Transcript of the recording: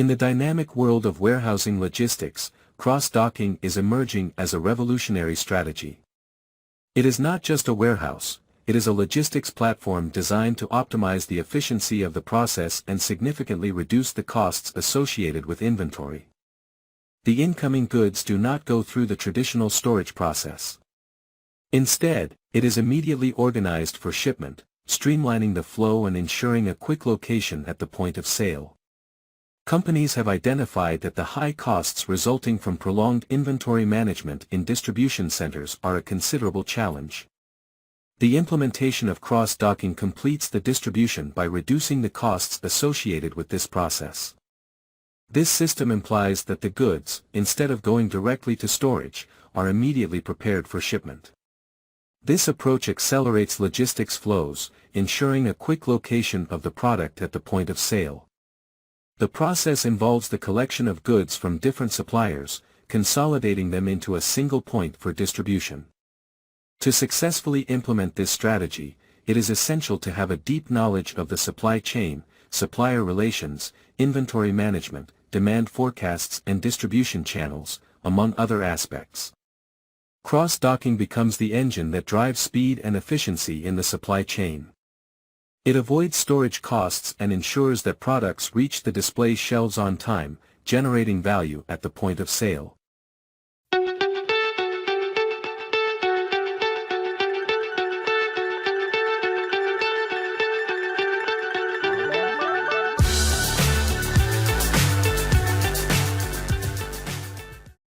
In the dynamic world of warehousing logistics, cross-docking is emerging as a revolutionary strategy. It is not just a warehouse, it is a logistics platform designed to optimize the efficiency of the process and significantly reduce the costs associated with inventory. The incoming goods do not go through the traditional storage process. Instead, it is immediately organized for shipment, streamlining the flow and ensuring a quick location at the point of sale. Companies have identified that the high costs resulting from prolonged inventory management in distribution centers are a considerable challenge. The implementation of cross-docking completes the distribution by reducing the costs associated with this process. This system implies that the goods, instead of going directly to storage, are immediately prepared for shipment. This approach accelerates logistics flows, ensuring a quick location of the product at the point of sale. The process involves the collection of goods from different suppliers, consolidating them into a single point for distribution. To successfully implement this strategy, it is essential to have a deep knowledge of the supply chain, supplier relations, inventory management, demand forecasts and distribution channels, among other aspects. Cross-docking becomes the engine that drives speed and efficiency in the supply chain. It avoids storage costs and ensures that products reach the display shelves on time, generating value at the point of sale.